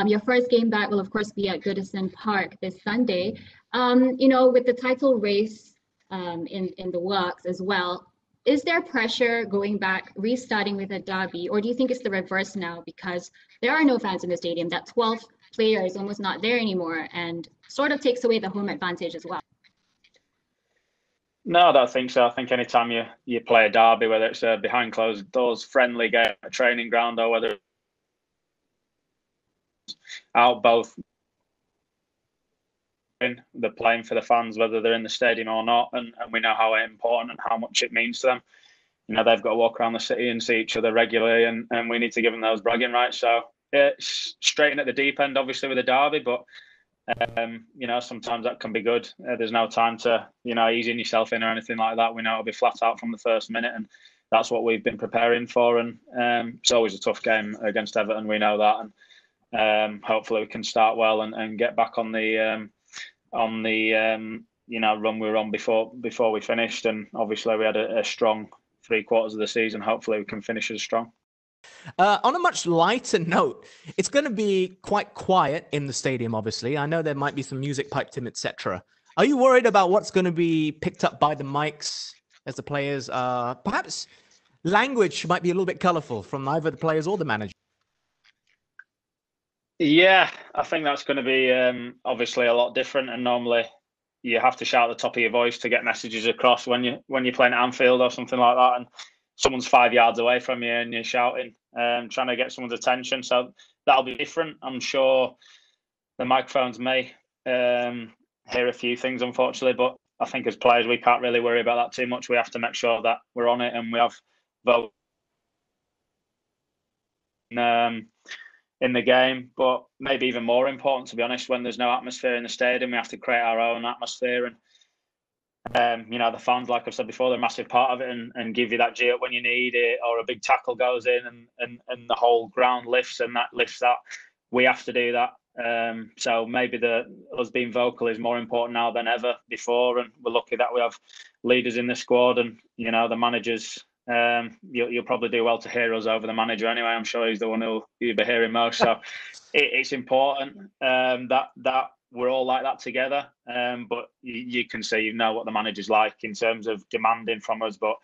Your first game back will, of course, be at Goodison Park this Sunday. With the title race in the works as well, is there pressure going back, restarting with a derby, or do you think it's the reverse now because there are no fans in the stadium? That 12th player is almost not there anymore and sort of takes away the home advantage as well. No, I don't think so. I think anytime you play a derby, whether it's a behind closed doors friendly game, a training ground, or whether it's out both, they're playing for the fans, whether they're in the stadium or not, and we know how important and how much it means to them. They've got to walk around the city and see each other regularly, and we need to give them those bragging rights. So it's straight in at the deep end, obviously, with a derby, but sometimes that can be good. There's no time to, easing yourself in or anything like that. We know it'll be flat out from the first minute, and that's what we've been preparing for. And it's always a tough game against Everton. We know that, and hopefully we can start well and get back on the run we were on before we finished. And obviously we had a strong 3/4 of the season. Hopefully we can finish as strong. On a much lighter note, it's going to be quite quiet in the stadium, obviously. I know there might be some music piped in, etc. Are you worried about what's going to be picked up by the mics as the players? Perhaps language might be a little bit colourful from either the players or the manager. Yeah, I think that's going to be obviously a lot different. And normally you have to shout at the top of your voice to get messages across when you're playing at Anfield or something like that. And someone's 5 yards away from you and you're shouting, trying to get someone's attention. So that'll be different. I'm sure the microphones may hear a few things, unfortunately, but I think as players, we can't really worry about that too much. We have to make sure that we're on it and we have vote in the game. But maybe even more important, to be honest, when there's no atmosphere in the stadium, we have to create our own atmosphere. And the fans, like I've said before, they're a massive part of it and give you that G up when you need it, or a big tackle goes in and the whole ground lifts and that lifts that. We have to do that. So maybe us being vocal is more important now than ever before. And we're lucky that we have leaders in the squad and, the managers. You'll probably do well to hear us over the manager anyway. I'm sure he's the one who'll be hearing most. So it's important that we're all like that together. But you can see, what the manager's like in terms of demanding from us, but,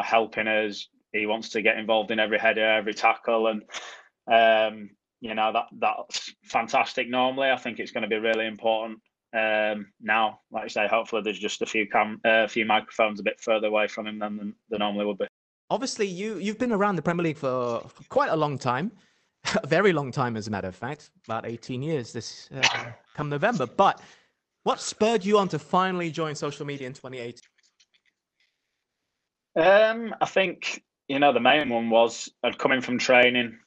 helping us. He wants to get involved in every header, every tackle. And, that's fantastic normally. I think it's going to be really important now. Like I say, hopefully there's just a few microphones a bit further away from him than there normally would be. Obviously, you've been around the Premier League for quite a long time. A very long time, as a matter of fact, about 18 years this come November. But what spurred you on to finally join social media in 2018? I think, the main one was I'd come in from training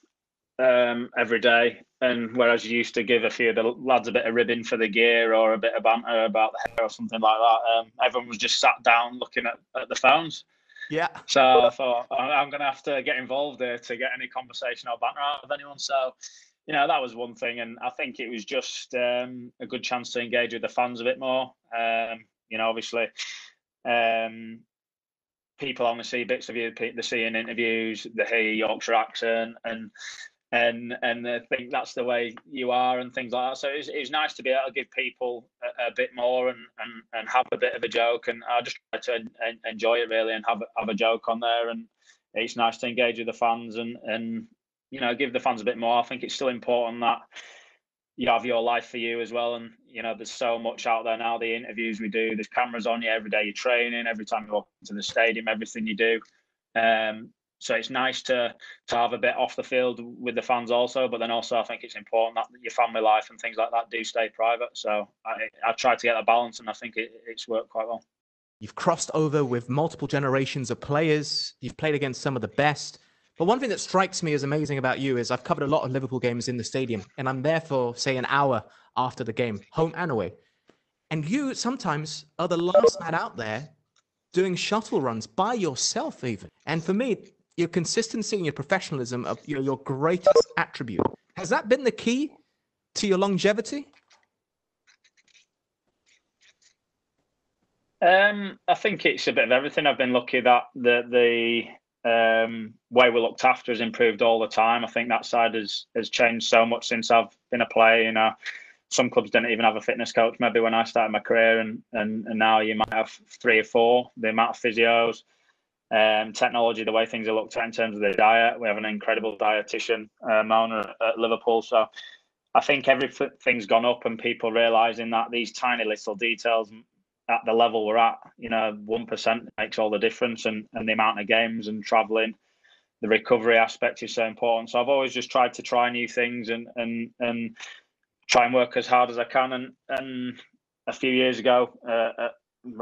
every day, and whereas you used to give a few of the lads a bit of ribbon for the gear or a bit of banter about the hair or something like that, everyone was just sat down looking at the phones. Yeah. So I thought I'm going to have to get involved there to get any conversation or banter out of anyone. So, that was one thing. And I think it was just a good chance to engage with the fans a bit more. Obviously, people only see bits of you, they see in interviews, they hear your Yorkshire accent and they think that's the way you are and things like that. So it's nice to be able to give people a bit more and have a bit of a joke. And I just try to enjoy it really and have a joke on there. And it's nice to engage with the fans and give the fans a bit more. I think it's still important that you have your life for you as well. And, there's so much out there now, the interviews we do, there's cameras on you every day you're training, every time you walk into the stadium, everything you do. So it's nice to have a bit off the field with the fans also, but then also I think it's important that your family life and things like that do stay private. So I try to get that balance, and I think it's worked quite well. You've crossed over with multiple generations of players. You've played against some of the best. But one thing that strikes me as amazing about you is I've covered a lot of Liverpool games in the stadium, and I'm there for, say, an hour after the game, home and away. And you sometimes are the last man out there doing shuttle runs by yourself even. And for me, your consistency and your professionalism are your greatest attribute. Has that been the key to your longevity? I think it's a bit of everything. I've been lucky that the way we're looked after has improved all the time. I think that side has changed so much since I've been a player. You know, some clubs didn't even have a fitness coach maybe when I started my career, and now you might have 3 or 4. The amount of physios, technology, the way things are looked at in terms of the diet. We have an incredible dietitian, Milner, at Liverpool. So I think everything's gone up, and people realising that these tiny little details at the level we're at, you know, 1% makes all the difference, and the amount of games and travelling, the recovery aspect is so important. So I've always just tried to try new things and try and work as hard as I can. And a few years ago,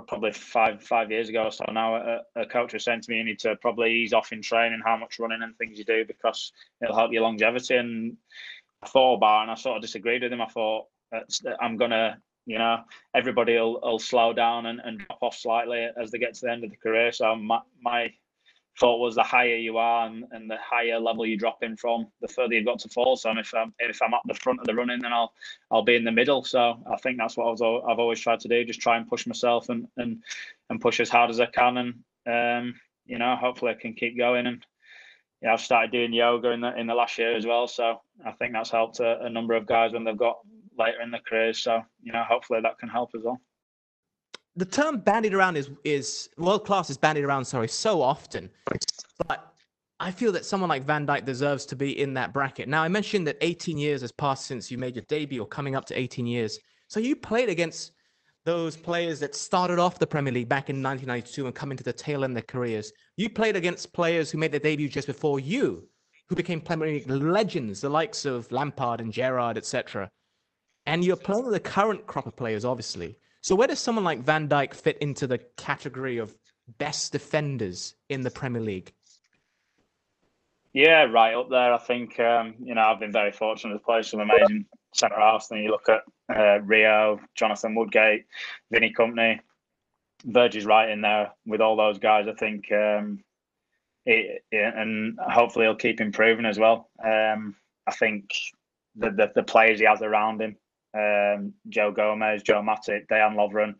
probably five years ago or so now, a coach was saying to me, you need to probably ease off in training, how much running and things you do, because it'll help your longevity. And I thought about it, and I sort of disagreed with him. I thought, I'm going to, you know, everybody will slow down and drop off slightly as they get to the end of the career. So my thought was, the higher you are and the higher level you drop in from, the further you've got to fall. So if I'm at the front of the running, then I'll be in the middle. So I think that's what I've always tried to do, just try and push myself and push as hard as I can. And you know, hopefully I can keep going. And yeah, I've started doing yoga in the last year as well. So I think that's helped a number of guys when they've got later in their careers. So, you know, hopefully that can help as well. The term bandied around is world class is bandied around, so often. But I feel that someone like Van Dijk deserves to be in that bracket. Now, I mentioned that 18 years has passed since you made your debut, or coming up to 18 years. So you played against those players that started off the Premier League back in 1992 and come into the tail end of their careers. You played against players who made their debut just before you, who became Premier League legends, the likes of Lampard and Gerrard, etc. And you're playing with the current crop of players, obviously. So where does someone like Van Dijk fit into the category of best defenders in the Premier League? Yeah, right up there. I think, you know, I've been very fortunate to play some amazing centre-halves. Then you look at Rio, Jonathan Woodgate, Vinny Company. Virgil's right in there with all those guys. I think, and hopefully he'll keep improving as well. I think the players he has around him, Joe Gomez, Joe Matip, Dejan Lovren,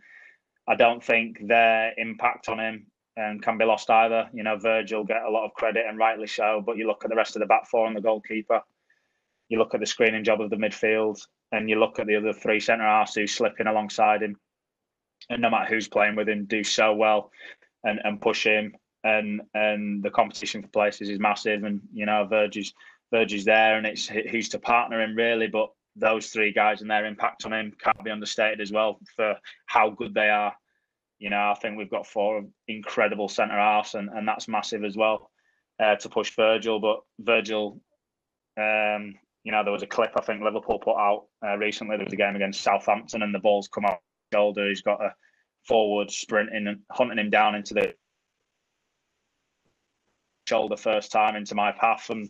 I don't think their impact on him can be lost either. You know, Virgil get a lot of credit, and rightly so, but you look at the rest of the back four and the goalkeeper, you look at the screening job of the midfield, and you look at the other 3 centre-halves who slip in alongside him, and no matter who's playing with him, do so well and push him, and the competition for places is massive. And, you know, Virgil's there, and it's who's to partner him really, but those 3 guys and their impact on him can't be understated as well for how good they are. You know, I think we've got 4 incredible centre-halves, and that's massive as well to push Virgil. But Virgil, you know, there was a clip I think Liverpool put out recently. There was a game against Southampton, and the ball's come out his shoulder. He's got a forward sprinting and hunting him down into the shoulder first time into my path. And,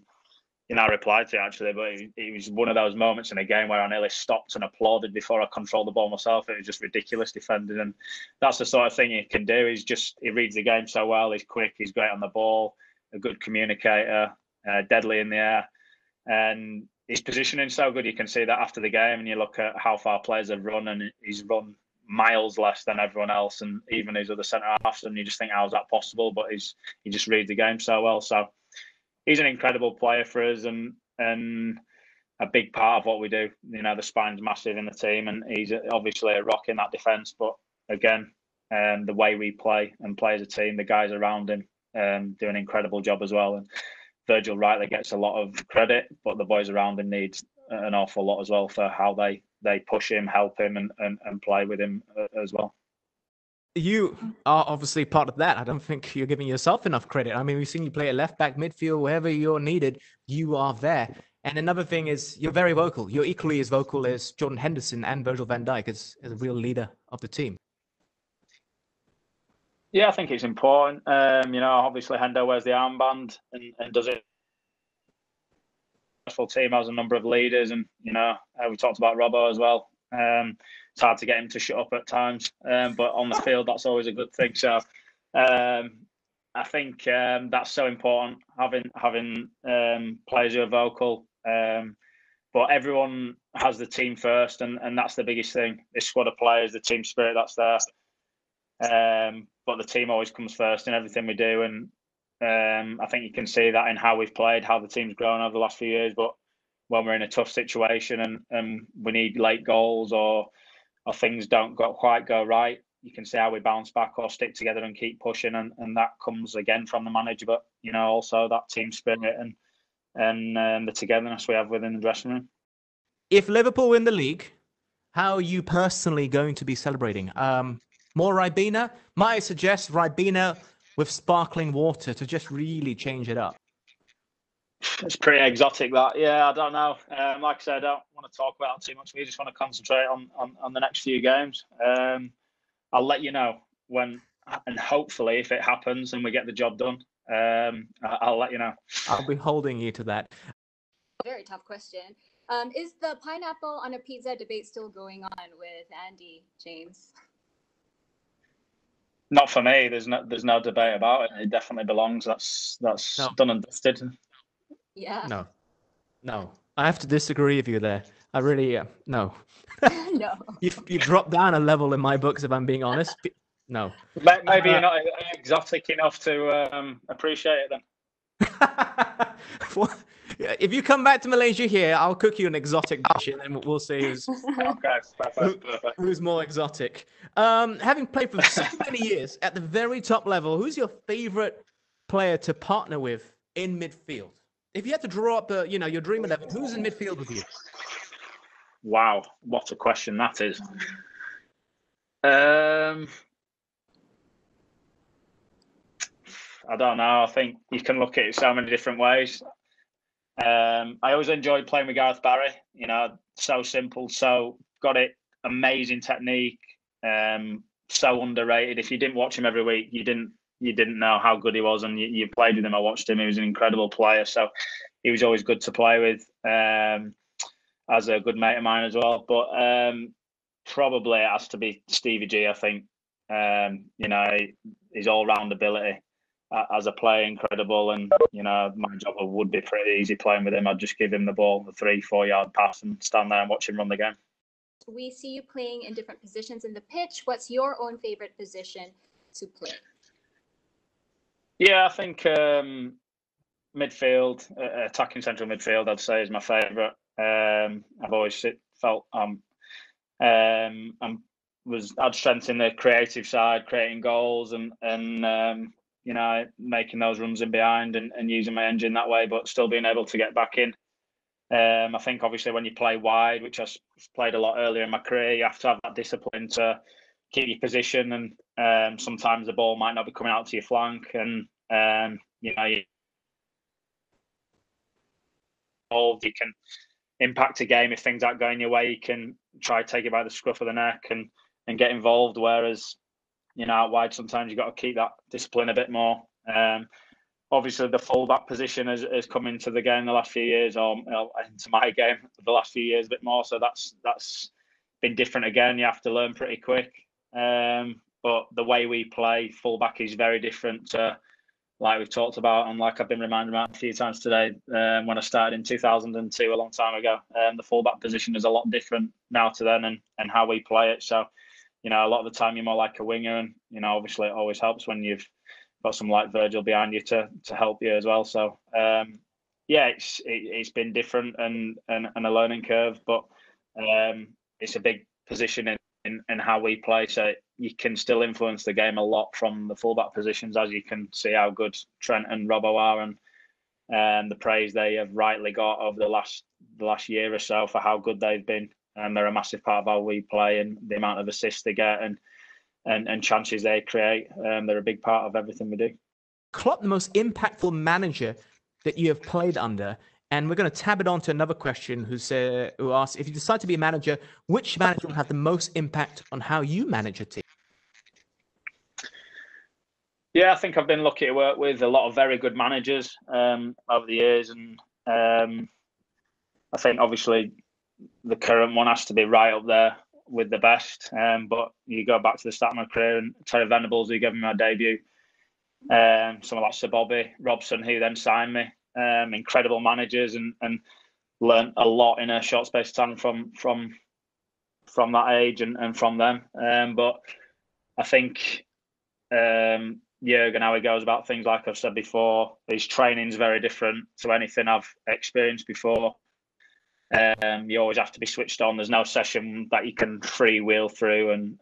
you know, I replied to it actually, but it was one of those moments in a game where I nearly stopped and applauded before I controlled the ball myself. It was just ridiculous defending, and that's the sort of thing he can do. He reads the game so well. He's quick. He's great on the ball. A good communicator. Deadly in the air, and his positioning so good. You can see that after the game, and you look at how far players have run, and he's run miles less than everyone else, and even his other centre halves. And you just think, how's that possible? But he just reads the game so well. So he's an incredible player for us, and a big part of what we do. You know, the spine's massive in the team, and he's obviously a rock in that defence. But again, the way we play and play as a team, the guys around him do an incredible job as well. And Virgil rightly gets a lot of credit, but the boys around him need an awful lot as well for how they push him, help him, and play with him as well. You are obviously part of that. I don't think you're giving yourself enough credit. I mean, we've seen you play at left back, midfield, wherever you're needed, you are there. And another thing is you're very vocal. You're equally as vocal as Jordan Henderson and Virgil van Dijk as a real leader of the team. Yeah, I think it's important. You know, obviously Hendo wears the armband and does it. Full team has a number of leaders, and you know, we talked about Robbo as well. It's hard to get him to shut up at times, but on the field, that's always a good thing. So I think that's so important, having players who are vocal. But everyone has the team first, and that's the biggest thing. This squad of players, the team spirit that's there. But the team always comes first in everything we do, I think you can see that in how we've played, how the team's grown over the last few years. But when we're in a tough situation and we need late goals or things don't quite go right, you can see how we bounce back or stick together and keep pushing, and that comes again from the manager. But also that team spirit and the togetherness we have within the dressing room. If Liverpool win the league, how are you personally going to be celebrating? More Ribena? Might I suggest Ribena with sparkling water to just really change it up? It's pretty exotic, that. Yeah, I don't know. Like I said, I don't want to talk about it too much. We just want to concentrate on the next few games. I'll let you know when, and hopefully if it happens and we get the job done, I'll let you know. I'll be holding you to that. Very tough question. Is the pineapple on a pizza debate still going on with Andy, James? Not for me. There's no debate about it. It definitely belongs. That's done and dusted. Yeah. No. I have to disagree with you there. I really no. No. You've dropped down a level in my books, if I'm being honest. No. Maybe you're not exotic enough to appreciate it then. If you come back to Malaysia here, I'll cook you an exotic dish, and then we'll see who's more exotic. Having played for so many years at the very top level, who's your favorite player to partner with in midfield? If you had to draw up your dream 11, who's in midfield with you? Wow, what a question that is. I don't know. I think you can look at it so many different ways. I always enjoyed playing with Gareth Barry. So simple, so got it, amazing technique. So underrated. If you didn't watch him every week, you didn't know how good he was, and you played with him. I watched him. He was an incredible player. So he was always good to play with, as a good mate of mine as well. But probably it has to be Stevie G, I think. His all-round ability as a player, incredible. And, my job would be pretty easy playing with him. I'd just give him the ball, the 3-4 yard pass, and stand there and watch him run the game. We see you playing in different positions in the pitch. What's your own favorite position to play? Yeah, I think midfield, attacking central midfield, I'd say is my favourite. I've always felt I'd strengthen the creative side, creating goals and making those runs in behind and using my engine that way, but still being able to get back in. I think obviously when you play wide, which I played a lot earlier in my career, you have to have that discipline to keep your position, and sometimes the ball might not be coming out to your flank, and you can impact a game if things aren't going your way. You can try to take it by the scruff of the neck and get involved, whereas out wide sometimes you've got to keep that discipline a bit more. Obviously the fullback position has come into the game the last few years, or into my game the last few years a bit more, so that's been different again. You have to learn pretty quick, but the way we play fullback is very different to, like we've talked about, and like I've been reminded about a few times today, when I started in 2002, a long time ago. The fullback position is a lot different now to then, and how we play it. So, a lot of the time you're more like a winger, and obviously it always helps when you've got someone like Virgil behind you to help you as well. So, it's been different and a learning curve, but it's a big position in how we play. So you can still influence the game a lot from the fullback positions, as you can see how good Trent and Robbo are, and the praise they have rightly got over the last year or so for how good they've been. And they're a massive part of how we play, and the amount of assists they get and chances they create. They're a big part of everything we do. Klopp, the most impactful manager that you have played under. And we're going to tab it on to another question who asks, if you decide to be a manager, which manager will have the most impact on how you manage a team? Yeah, I think I've been lucky to work with a lot of very good managers over the years. And I think obviously the current one has to be right up there with the best. But you go back to the start of my career, and Terry Venables, who gave me my debut, someone like Sir Bobby Robson, who then signed me. Incredible managers, and learned a lot in a short space of time from that age and from them. But I think Jurgen, how he goes about things. Like I've said before, his training's very different to anything I've experienced before. You always have to be switched on. There's no session that you can freewheel through and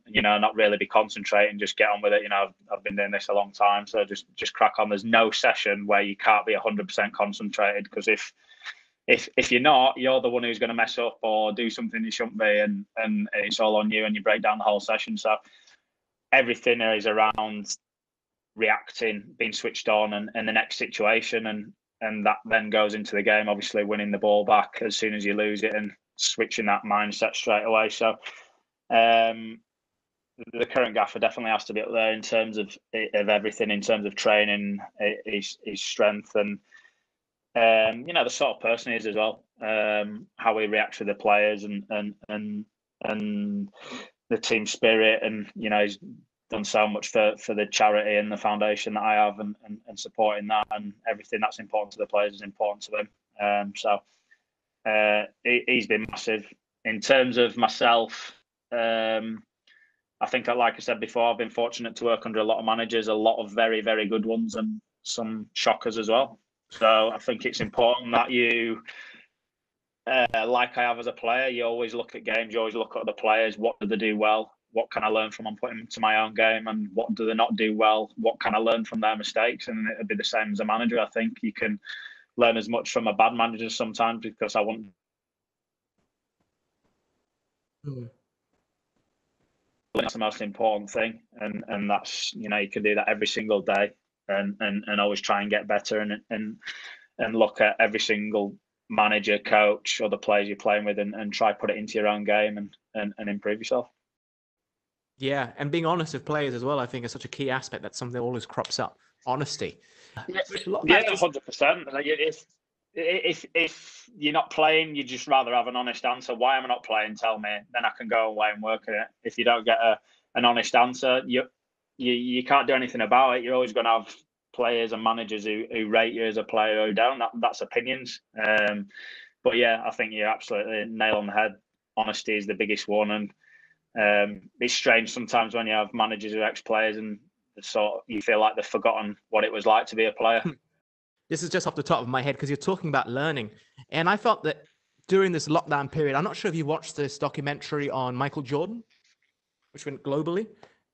not really be concentrating, just get on with it. I've been doing this a long time, so just crack on. There's no session where you can't be 100% concentrated, because if you're not, you're the one who's going to mess up or do something you shouldn't be, and it's all on you, and you break down the whole session. So everything is around reacting, being switched on, and the next situation, and that then goes into the game, obviously winning the ball back as soon as you lose it and switching that mindset straight away. So the current gaffer definitely has to be up there in terms of everything, in terms of training, his strength, and the sort of person he is as well, how he reacts with the players, and the team spirit, and he's done so much for the charity and the foundation that I have, and supporting that, and everything that's important to the players is important to him. So he's been massive. In terms of myself, I think, like I said before, I've been fortunate to work under a lot of managers, a lot of very, very good ones, and some shockers as well. So I think it's important that you, like I have as a player, you always look at games, you always look at the players. What do they do well? What can I learn from and put into my own game? And what do they not do well? What can I learn from their mistakes? And it'd be the same as a manager. I think you can learn as much from a bad manager sometimes, because I wouldn't. That's the most important thing, and that's you can do that every single day, and always try and get better, and look at every single manager, coach, or the players you're playing with, and try put it into your own game and improve yourself. Yeah, and being honest with players as well, I think, is such a key aspect. That's something that always crops up. Honesty. Yeah, 100%. If you're not playing, you'd just rather have an honest answer. Why am I not playing? Tell me. Then I can go away and work at it. If you don't get an honest answer, you can't do anything about it. You're always going to have players and managers who rate you as a player or don't. That's opinions. But yeah, I think you're absolutely nail on the head. Honesty is the biggest one, and it's strange sometimes when you have managers who are ex-players and you feel like they've forgotten what it was like to be a player. This is just off the top of my head, because you're talking about learning. And I felt that during this lockdown period, I'm not sure if you watched this documentary on Michael Jordan, which went globally.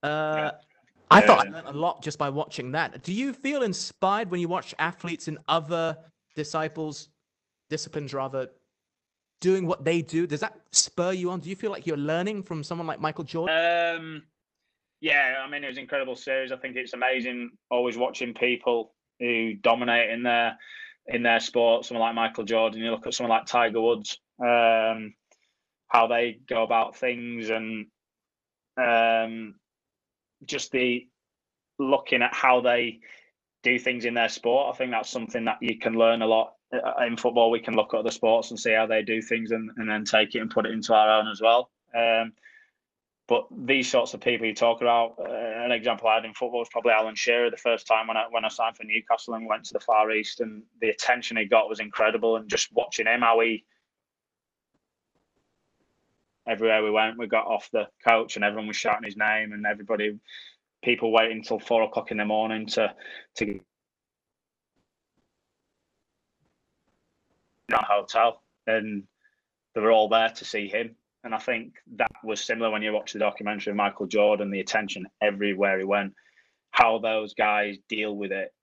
I thought I learned a lot just by watching that. Do you feel inspired when you watch athletes in other disciplines rather, doing what they do? Does that spur you on? Do you feel like you're learning from someone like Michael Jordan? Yeah, I mean, it was an incredible series. I think it's amazing always watching people who dominate in their sport. Someone like Michael Jordan, you look at someone like Tiger Woods, how they go about things, and just the looking at how they do things in their sport. I think that's something that you can learn a lot. In football, we can look at other sports and see how they do things, and then take it and put it into our own as well. But these sorts of people you talk about, an example I had in football was probably Alan Shearer. The first time when I signed for Newcastle and went to the Far East, and the attention he got was incredible. And just watching him, how he, everywhere we went, we got off the coach and everyone was shouting his name, and people waiting until 4 o'clock in the morning to a hotel, and they were all there to see him. And I think that was similar when you watch the documentary of Michael Jordan. The attention everywhere he went, how those guys deal with it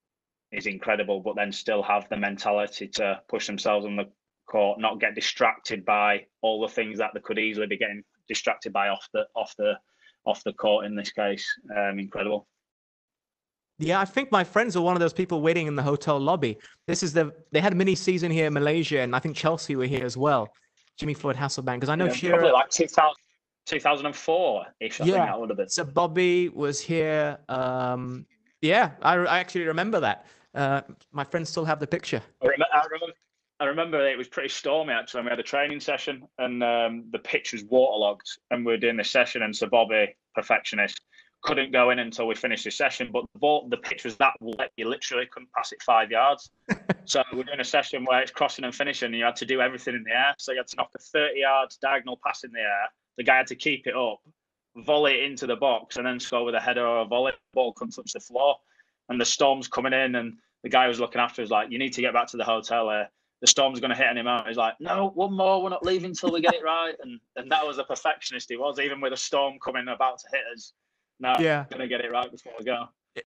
is incredible, but then still have the mentality to push themselves on the court, not get distracted by all the things that they could easily be getting distracted by off the court in this case. Incredible. Yeah, I think my friends are one of those people waiting in the hotel lobby. They had a mini season here in Malaysia, and I think Chelsea were here as well. Jimmy Floyd Hasselbank, because I know Shearer, probably like 2004-ish. I think that would have been. So Bobby was here. Yeah, I actually remember that. My friends still have the picture. I remember it was pretty stormy actually. We had a training session, and the pitch was waterlogged, and we were doing the session, and so Bobby, perfectionist, couldn't go in until we finished the session. But the pitch was that wet, you literally couldn't pass it 5 yards. So we're doing a session where it's crossing and finishing, and you had to do everything in the air. So you had to knock a 30 yards diagonal pass in the air. The guy had to keep it up, volley it into the box and then score with a header or a volley. The ball couldn't touch the floor. And the storm's coming in, and the guy who was looking after was like, you need to get back to the hotel. The storm's going to hit any moment. He's like, no, one more. We're not leaving until we get it right. And that was the perfectionist he was, even with a storm coming about to hit us. No, we're going to get it right before we go. It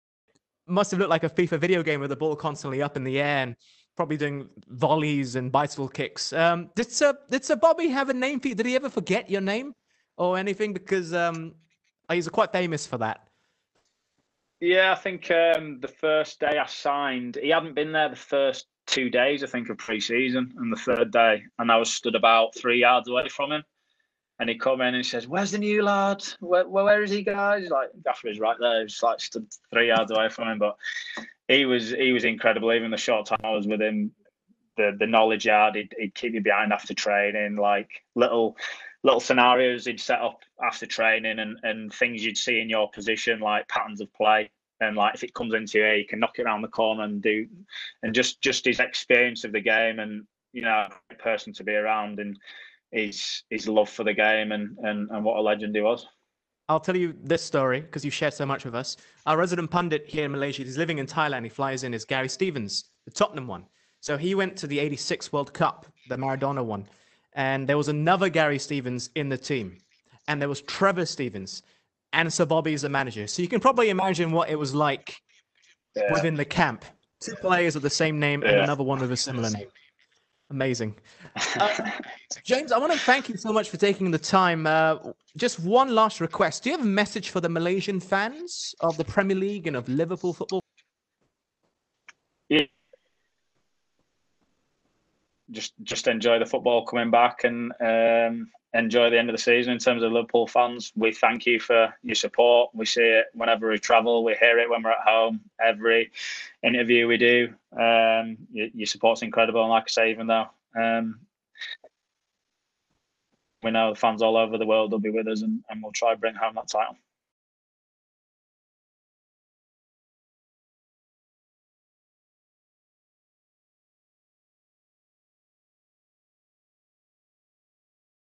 must have looked like a FIFA video game with the ball constantly up in the air and probably doing volleys and bicycle kicks. Did Sir Bobby have a name for you? Did he ever forget your name or anything? Because he's quite famous for that. Yeah, I think the first day I signed, he hadn't been there the first 2 days, I think, of pre-season, and the third day, and I was stood about 3 yards away from him, and he come in and he says, "Where's the new lad? Where is he, guys?" Like, Gaffer is right there. He's like stood 3 yards away from him, but he was incredible. Even the short time I was with him, the knowledge he had, he'd keep you behind after training, like little scenarios he'd set up after training and things you'd see in your position, like patterns of play. And like, if it comes into you, you can knock it around the corner and do, and just his experience of the game, and, you know, a person to be around, and his love for the game, and what a legend he was. I'll tell you this story because you shared so much with us. Our resident pundit here in Malaysia, he's living in Thailand. He flies in, is Gary Stevens, the Tottenham one. So he went to the '86 World Cup, the Maradona one. And there was another Gary Stevens in the team. And there was Trevor Stevens. And Sir Bobby is the manager. So you can probably imagine what it was like within the camp. 2 players with the same name and another one with a similar name. Amazing. James, I want to thank you so much for taking the time. Just one last request. Do you have a message for the Malaysian fans of the Premier League and of Liverpool football? Yeah. Just enjoy the football coming back, and enjoy the end of the season. In terms of Liverpool fans, we thank you for your support. We see it whenever we travel. We hear it when we're at home. Every interview we do, your support's incredible. And like I say, even though we know the fans all over the world will be with us, and we'll try to bring home that title.